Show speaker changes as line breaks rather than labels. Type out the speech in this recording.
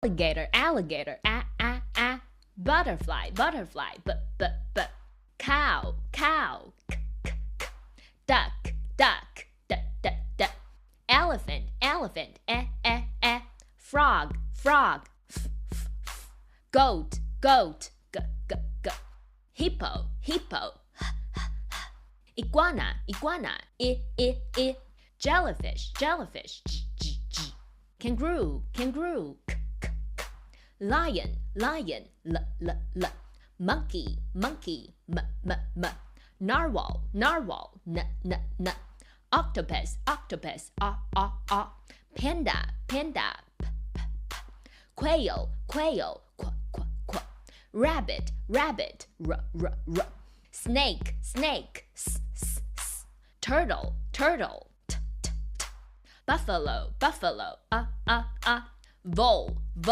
Alligator, alligator, butterfly, butterfly, cow, cow, duck, duck, elephant, elephant, frog, frog, goat, goat, hippo, hippo, iguana, iguana, jellyfish, jellyfish, kangaroo, kangaroo, lion, lion, monkey, monkey, narwhal, narwhal, octopus, octopus, panda, panda, quail, quail, rabbit, rabbit, snake, snake, turtle, turtle, buffalo, buffalo, vole, vole.